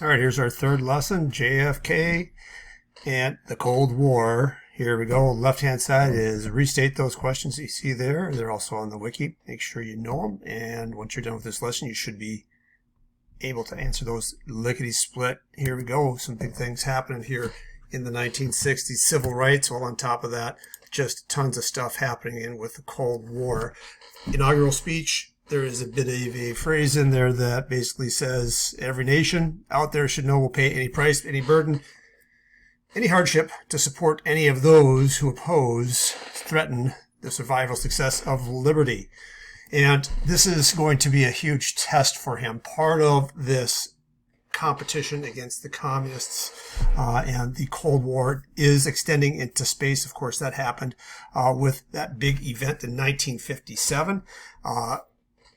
All right, here's our third lesson, JFK and the Cold War. Here we go. Left-hand side is restate those questions that you see there. They're also on the wiki. Make sure you know them. And once you're done with this lesson, you should be able to answer those lickety-split. Here we go. Some big things happening here in the 1960s. Civil rights, well, on top of that, just tons of stuff happening with the Cold War. Inaugural speech. There is a bit of a phrase in there that basically says every nation out there should know will pay any price, any burden, any hardship to support any of those who oppose, threaten the survival success of liberty. And this is going to be a huge test for him. Part of this competition against the communists and the Cold War is extending into space. Of course, that happened with that big event in 1957.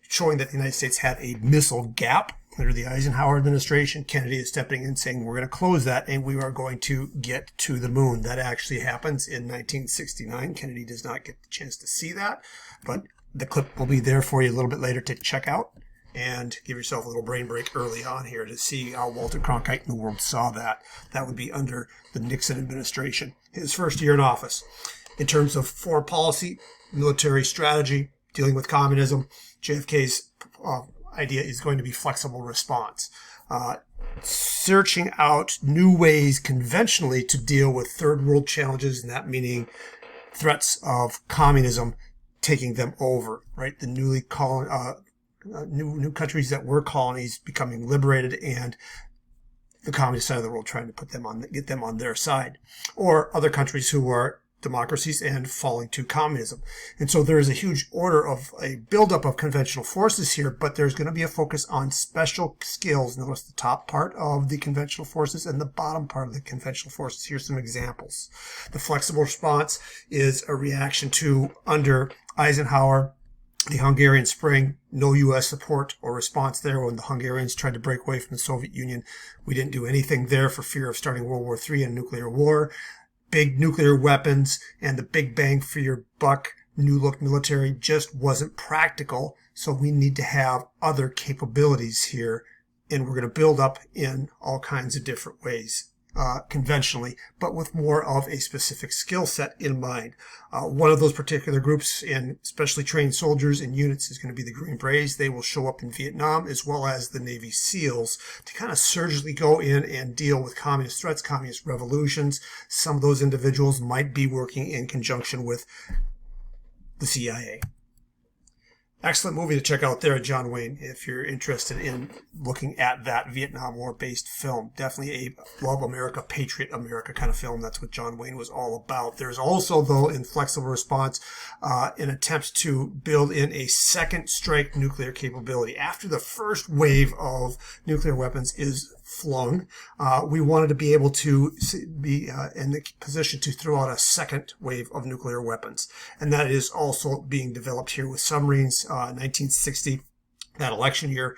Showing that the United States had a missile gap under the Eisenhower administration. Kennedy is stepping in saying we're going to close that and we are going to get to the moon. That actually happens in 1969. Kennedy does not get the chance to see that, but the clip will be there for you a little bit later to check out and give yourself a little brain break early on here to see how Walter Cronkite and the world saw that. That would be under the Nixon administration, his first year in office. In terms of foreign policy, military strategy, dealing with communism, JFK's idea is going to be flexible response. Searching out new ways conventionally to deal with third world challenges, and that meaning threats of communism taking them over, right? The new countries that were colonies becoming liberated and the communist side of the world trying to get them on their side, or other countries who are democracies and falling to communism. And so there is a huge order of a buildup of conventional forces here, but there's going to be a focus on special skills. Notice the top part of the conventional forces and the bottom part of the conventional forces. Here's some examples. The flexible response is a reaction to, under Eisenhower, the Hungarian Spring, no U.S. support or response there when the Hungarians tried to break away from the Soviet Union. We didn't do anything there for fear of starting World War III and nuclear war. Big nuclear weapons and the big bang for your buck new look military just wasn't practical. So we need to have other capabilities here, and we're going to build up in all kinds of different ways, conventionally, but with more of a specific skill set in mind. One of those particular groups in specially trained soldiers and units is going to be the Green Berets. They will show up in Vietnam, as well as the Navy SEALs, to kind of surgically go in and deal with communist threats, communist revolutions. Some of those individuals might be working in conjunction with the CIA. Excellent movie to check out there, John Wayne, if you're interested in looking at that Vietnam War-based film. Definitely a Love America, Patriot America kind of film. That's what John Wayne was all about. There's also, though, in flexible response, an attempt to build in a second strike nuclear capability. After the first wave of nuclear weapons is flung, we wanted to be able to be in the position to throw out a second wave of nuclear weapons. And that is also being developed here with submarines. 1960, that election year,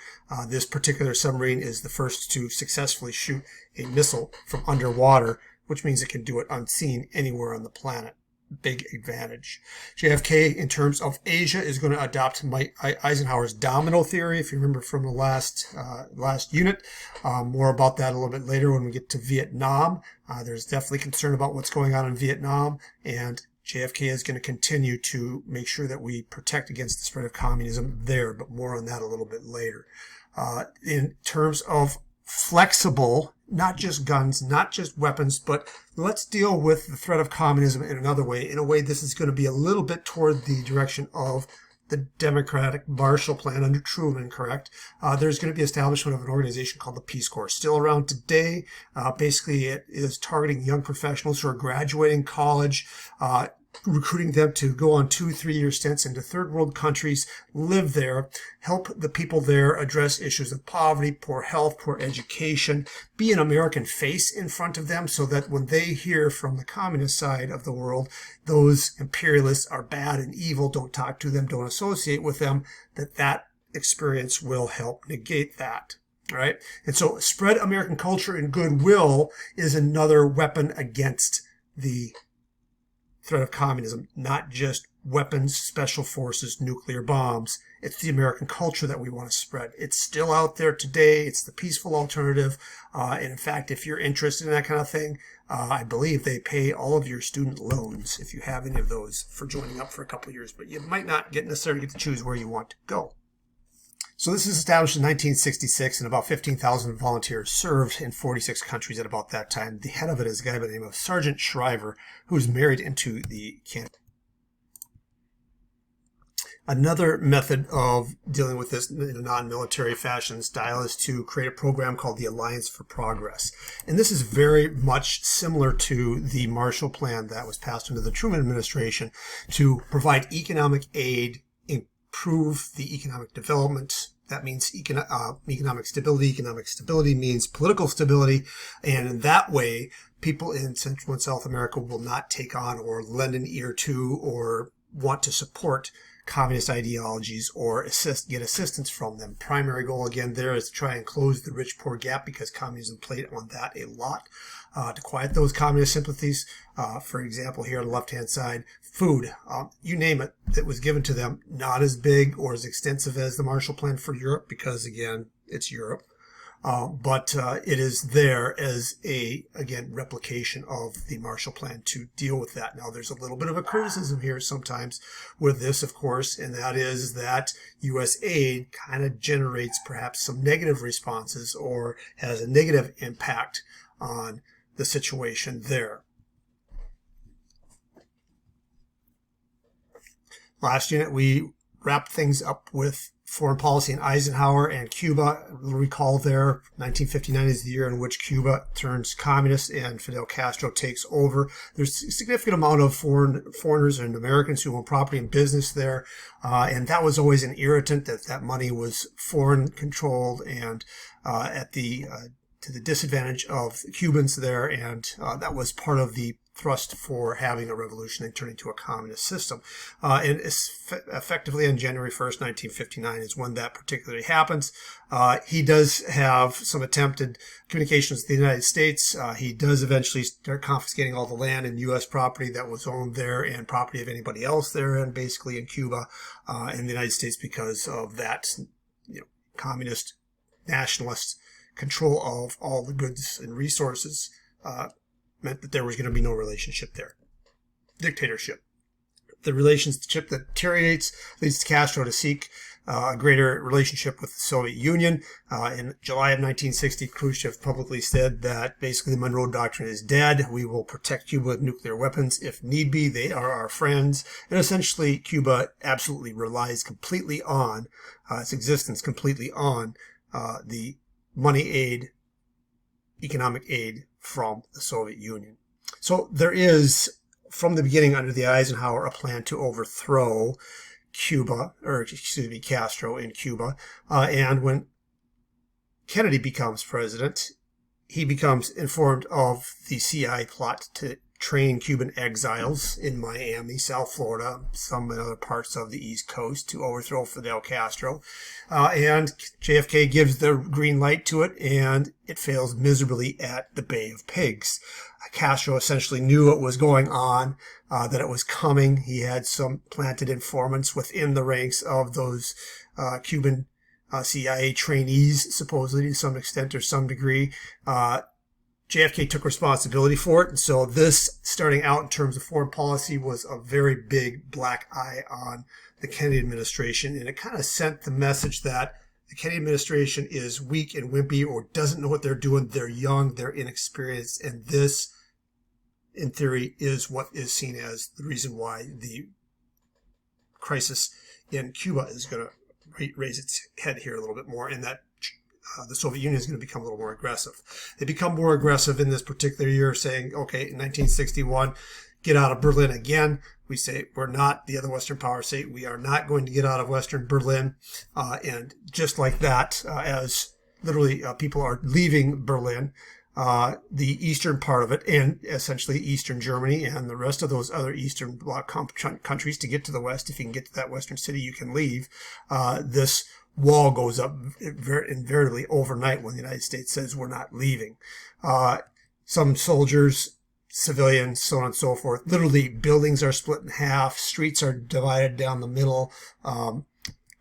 this particular submarine is the first to successfully shoot a missile from underwater, which means it can do it unseen anywhere on the planet. Big advantage. JFK, in terms of Asia, is going to adopt Eisenhower's domino theory, if you remember from the last unit. More about that a little bit later when we get to Vietnam. There's definitely concern about what's going on in Vietnam, and JFK is going to continue to make sure that we protect against the spread of communism there, but more on that a little bit later. In terms of flexible, not just guns, not just weapons, but let's deal with the threat of communism in another way. In a way, this is going to be a little bit toward the direction of the Democratic Marshall Plan under Truman, correct? There's going to be establishment of an organization called the Peace Corps, still around today. Basically, it is targeting young professionals who are graduating college, recruiting them to go on 2-3-year stints into third world countries, live there, help the people there address issues of poverty, poor health, poor education, be an American face in front of them so that when they hear from the communist side of the world, those imperialists are bad and evil, don't talk to them, don't associate with them, that experience will help negate that. All right. And so spread American culture and goodwill is another weapon against the threat of communism, not just weapons, special forces, nuclear bombs. It's the American culture that we want to spread. It's still out there today. It's the peaceful alternative. And in fact, if you're interested in that kind of thing, I believe they pay all of your student loans if you have any of those for joining up for a couple of years, but you might not necessarily get to choose where you want to go. So this is established in 1966, and about 15,000 volunteers served in 46 countries at about that time. The head of it is a guy by the name of Sergeant Shriver, who's married into the candidate. Another method of dealing with this in a non-military fashion style is to create a program called the Alliance for Progress. And this is very much similar to the Marshall Plan that was passed under the Truman administration to provide economic aid, improve the economic development. That means economic stability. Economic stability means political stability. And in that way, people in Central and South America will not take on or lend an ear to or want to support communist ideologies or get assistance from them. Primary goal again there is to try and close the rich-poor gap, because communism played on that a lot to quiet those communist sympathies. For example, here on the left-hand side, food, you name it, that was given to them, not as big or as extensive as the Marshall Plan for Europe, because again, it's Europe. But it is there as again, replication of the Marshall Plan to deal with that. Now, there's a little bit of a criticism here sometimes with this, of course, and that is that U.S. aid kind of generates perhaps some negative responses or has a negative impact on the situation there. Last unit, we wrapped things up with foreign policy in Eisenhower and Cuba. Recall there, 1959 is the year in which Cuba turns communist and Fidel Castro takes over. There's a significant amount of foreigners and Americans who own property and business there, and that was always an irritant that money was foreign controlled and to the disadvantage of the Cubans there, and that was part of the thrust for having a revolution and turning to a communist system. And effectively on January 1st, 1959 is when that particularly happens. He does have some attempted communications with the United States. He does eventually start confiscating all the land and U.S. property that was owned there and property of anybody else there, and basically in Cuba and the United States, because of that, communist nationalist control of all the goods and resources meant that there was going to be no relationship there. Dictatorship. The relationship that deteriorates leads Castro to seek a greater relationship with the Soviet Union. In July of 1960, Khrushchev publicly said that basically the Monroe Doctrine is dead. We will protect Cuba with nuclear weapons if need be. They are our friends. And essentially, Cuba absolutely relies completely on its existence, completely on the money aid, economic aid from the Soviet Union. So there is, from the beginning under the Eisenhower, a plan to overthrow Castro in Cuba. And when Kennedy becomes president, he becomes informed of the CIA plot to train Cuban exiles in Miami, South Florida, some other parts of the East Coast to overthrow Fidel Castro. And JFK gives the green light to it, and it fails miserably at the Bay of Pigs. Castro essentially knew what was going on, that it was coming. He had some planted informants within the ranks of those Cuban CIA trainees, supposedly to some extent or some degree. JFK took responsibility for it, and so this, starting out in terms of foreign policy, was a very big black eye on the Kennedy administration, and it kind of sent the message that the Kennedy administration is weak and wimpy or doesn't know what they're doing. They're young, they're inexperienced, and this, in theory, is what is seen as the reason why the crisis in Cuba is going to raise its head here a little bit more, and that the Soviet Union is going to become a little more aggressive. They become more aggressive in this particular year, saying, okay, in 1961, get out of Berlin again. We say, we're not, the other Western powers say, we are not going to get out of Western Berlin. And just like that, as literally people are leaving Berlin, the eastern part of it, and essentially Eastern Germany and the rest of those other Eastern Bloc countries, to get to the West, if you can get to that Western city, you can leave. This wall goes up invariably overnight when the United States says we're not leaving. Some soldiers civilians, so on and so forth. Literally, buildings are split in half, streets are divided down the middle,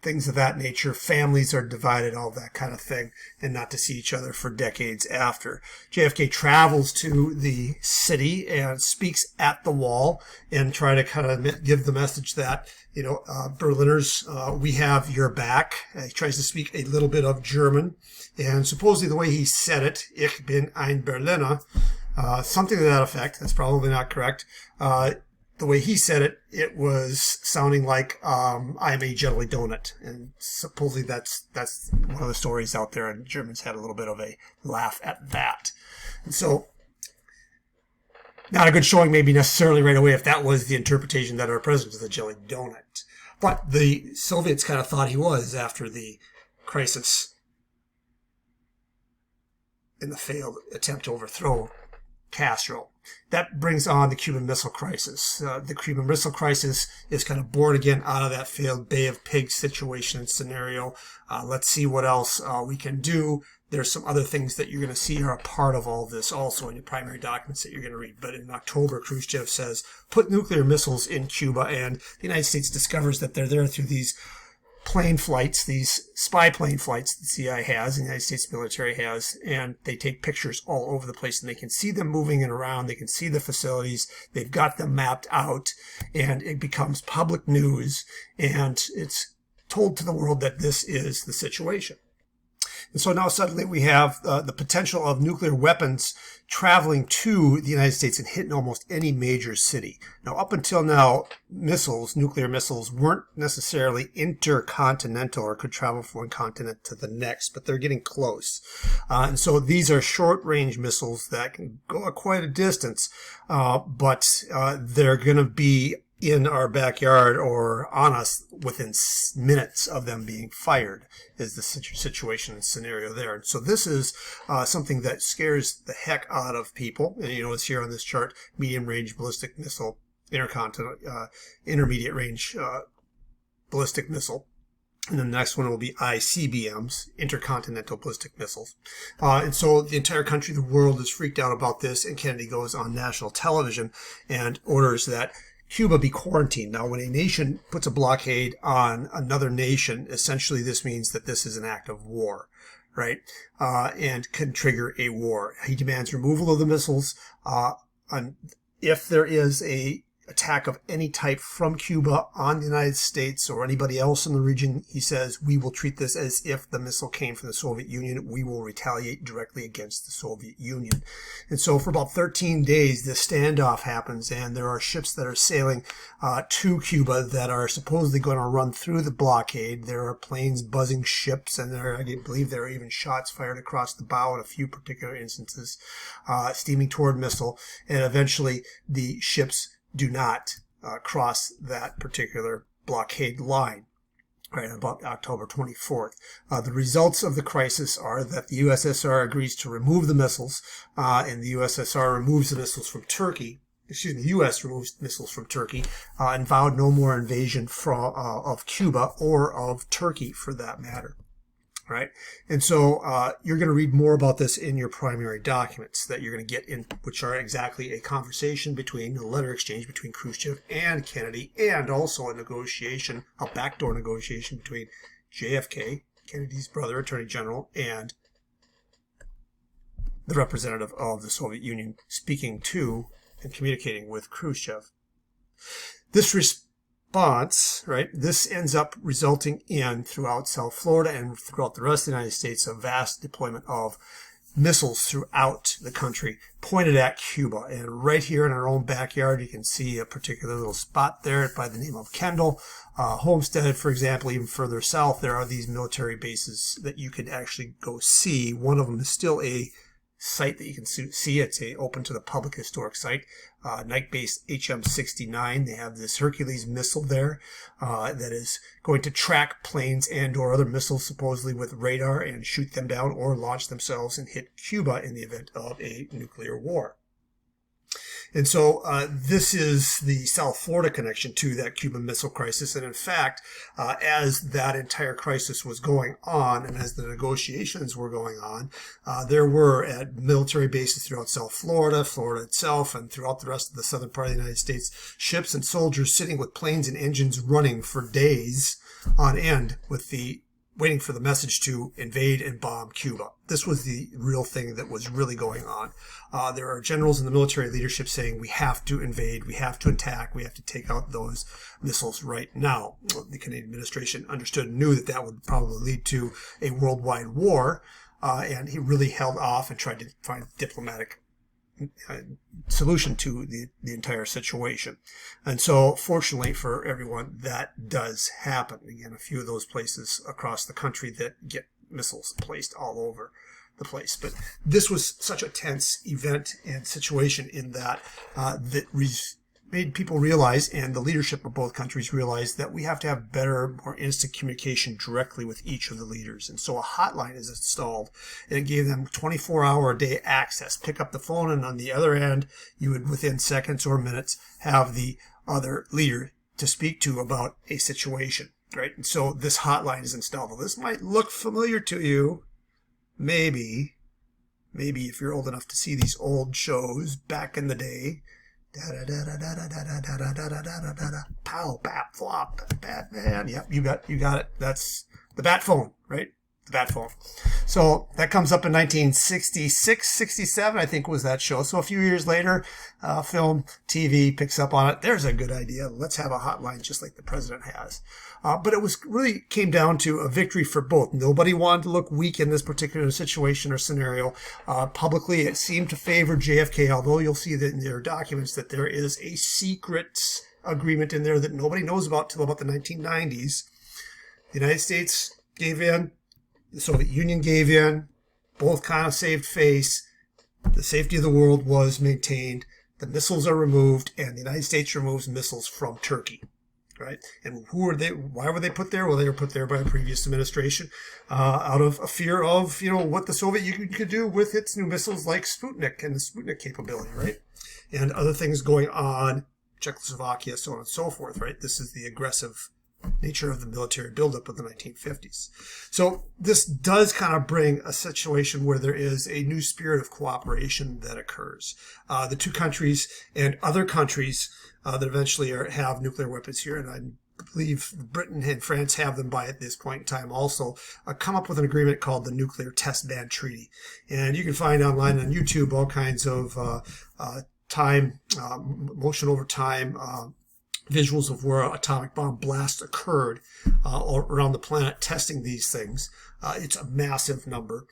things of that nature. Families are divided, all that kind of thing, and not to see each other for decades after. JFK travels to the city and speaks at the wall and try to kind of give the message that, Berliners, we have your back. He tries to speak a little bit of German, and supposedly the way he said it, Ich bin ein Berliner, something to that effect. That's probably not correct. The way he said it, it was sounding like I'm a jelly donut. And supposedly that's one of the stories out there, and Germans had a little bit of a laugh at that. And so, not a good showing maybe necessarily right away if that was the interpretation that our president was a jelly donut. But the Soviets kind of thought he was after the crisis in the failed attempt to overthrow Castro. That brings on the Cuban Missile Crisis. The Cuban Missile Crisis is kind of born again out of that failed Bay of Pigs situation and scenario. Let's see what else we can do. There's some other things that you're going to see are a part of all of this also in your primary documents that you're going to read. But in October, Khrushchev says, put nuclear missiles in Cuba, and the United States discovers that they're there through these plane flights, these spy plane flights the CIA has, and the United States military has, and they take pictures all over the place, and they can see them moving and around. They can see the facilities. They've got them mapped out, and it becomes public news, and it's told to the world that this is the situation. And so now suddenly we have the potential of nuclear weapons traveling to the United States and hitting almost any major city. Now, up until now, nuclear missiles, weren't necessarily intercontinental or could travel from one continent to the next, but they're getting close. And so these are short-range missiles that can go quite a distance, but they're going to be in our backyard or on us within minutes of them being fired is the situation and scenario there. And so this is something that scares the heck out of people. And you notice here on this chart, medium-range ballistic missile, intermediate range ballistic missile. And then the next one will be ICBMs, intercontinental ballistic missiles. And so the entire country, the world is freaked out about this, and Kennedy goes on national television and orders that Cuba be quarantined. Now, when a nation puts a blockade on another nation, essentially this means that this is an act of war, right? And can trigger a war. He demands removal of the missiles. If there is a attack of any type from Cuba on the United States or anybody else in the region, he says, we will treat this as if the missile came from the Soviet Union. We will retaliate directly against the Soviet Union. And so for about 13 days, this standoff happens, and there are ships that are sailing to Cuba that are supposedly going to run through the blockade. There are planes buzzing ships, and I believe there are even shots fired across the bow in a few particular instances, steaming toward missile, and eventually the ships do not cross that particular blockade line, right, about October 24th. The results of the crisis are that the USSR agrees to remove the missiles, and the USSR removes the missiles from Turkey. The U.S. removes missiles from Turkey and vowed no more invasion of Cuba or of Turkey for that matter. Right. And so you're going to read more about this in your primary documents that you're going to get in, which are exactly a conversation between, a letter exchange between Khrushchev and Kennedy, and also a negotiation, a backdoor negotiation between JFK, Kennedy's brother, Attorney General, and the representative of the Soviet Union speaking to and communicating with Khrushchev. This response, right, this ends up resulting in, throughout South Florida and throughout the rest of the United States, a vast deployment of missiles throughout the country pointed at Cuba. And right here in our own backyard, you can see a particular little spot there by the name of Kendall. Homestead, for example, even further south, there are these military bases that you can actually go see. One of them is still a site that you can see. It's open to the public historic site, Night Base HM-69. They have this Hercules missile there that is going to track planes and or other missiles supposedly with radar and shoot them down or launch themselves and hit Cuba in the event of a nuclear war. And so this is the South Florida connection to that Cuban Missile Crisis. And in fact, as that entire crisis was going on and as the negotiations were going on, there were at military bases throughout South Florida, Florida itself, and throughout the rest of the southern part of the United States, ships and soldiers sitting with planes and engines running for days on end with the waiting for the message to invade and bomb Cuba. This was the real thing that was really going on. There are generals in the military leadership saying we have to invade, we have to attack, we have to take out those missiles right now. The Canadian administration understood and knew that that would probably lead to a worldwide war, and he really held off and tried to find diplomatic solution to the entire situation. And so fortunately for everyone, that does happen. Again, a few of those places across the country that get missiles placed all over the place. But this was such a tense event and situation in that made people realize, and the leadership of both countries realized, that we have to have better, more instant communication directly with each of the leaders. And so a hotline is installed, and it gave them 24-hour-a-day access. Pick up the phone, and on the other end, you would, within seconds or minutes, have the other leader to speak to about a situation, right? And so this hotline is installed. Well, this might look familiar to you. Maybe if you're old enough to see these old shows back in the day. Pow, bap, flop, Batman. Yep, you got it. That's the bat phone, right? The bat phone. So that comes up in 1966, 67, I think was that show. So a few years later, film, TV picks up on it. There's a good idea. Let's have a hotline just like the president has. But it was really came down to a victory for both. Nobody wanted to look weak in this particular situation or scenario. Publicly, it seemed to favor JFK, although you'll see that in their documents that there is a secret agreement in there that nobody knows about till about the 1990s. The United States gave in. The Soviet Union gave in. Both kind of saved face. The safety of the world was maintained. The missiles are removed, and the United States removes missiles from Turkey. Right? And who were they? Why were they put there? Well, they were put there by a previous administration out of a fear of, what the Soviet Union could do with its new missiles like Sputnik and the Sputnik capability, right? And other things going on, Czechoslovakia, so on and so forth, right? This is the aggressive nature of the military buildup of the 1950s. So this does kind of bring a situation where there is a new spirit of cooperation that occurs. The two countries and other countries that eventually have nuclear weapons here, and I believe Britain and France have them by at this point in time also, come up with an agreement called the Nuclear Test Ban Treaty. And you can find online on YouTube all kinds of motion over time, visuals of where atomic bomb blasts occurred around the planet testing these things. It's a massive number.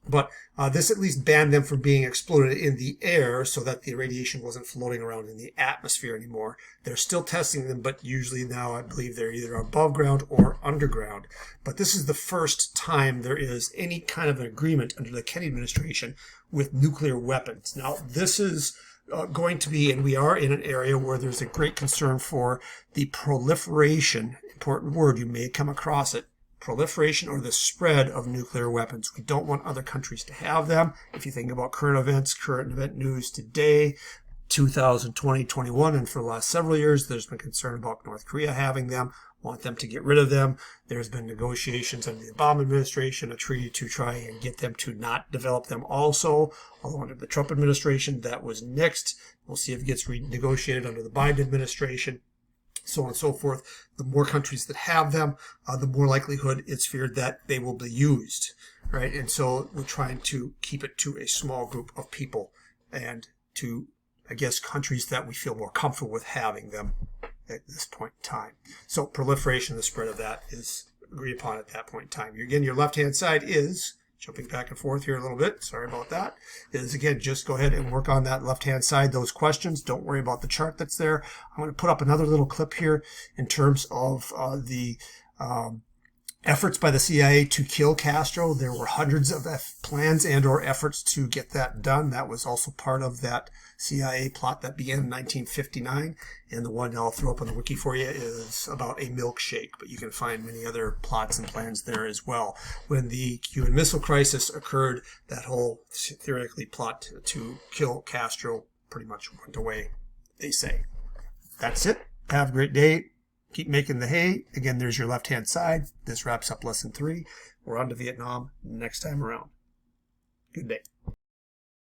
But this at least banned them from being exploded in the air so that the radiation wasn't floating around in the atmosphere anymore. They're still testing them, but usually now I believe they're either above ground or underground. But this is the first time there is any kind of an agreement under the Kennedy administration with nuclear weapons. Now, this is going to be, and we are in an area where there's a great concern for the proliferation, important word, you may come across it, proliferation or the spread of nuclear weapons. We don't want other countries to have them. If you think about current event news today, 2020, 21, and for the last several years, there's been concern about North Korea having them, want them to get rid of them. There's been negotiations under the Obama administration, a treaty to try and get them to not develop them also. Although under the Trump administration, that was nixed. We'll see if it gets renegotiated under the Biden administration, so on and so forth. The more countries that have them, the more likelihood it's feared that they will be used, right? And so we're trying to keep it to a small group of people and to, I guess, countries that we feel more comfortable with having them at this point in time. So proliferation, the spread of that is agreed upon at that point in time. Again, your left-hand side is, jumping back and forth here a little bit, sorry about that, is again, just go ahead and work on that left-hand side, those questions. Don't worry about the chart that's there. I'm going to put up another little clip here in terms of the efforts by the CIA to kill Castro. There were hundreds of plans and or efforts to get that done. That was also part of that CIA plot that began in 1959. And the one I'll throw up on the wiki for you is about a milkshake, but you can find many other plots and plans there as well. When the Cuban Missile Crisis occurred, that whole theoretically plot to kill Castro pretty much went away. they say. That's it. Have a great day. Keep making the hay. Again, there's your left-hand side. This wraps up lesson 3. We're on to Vietnam next time around. Good day.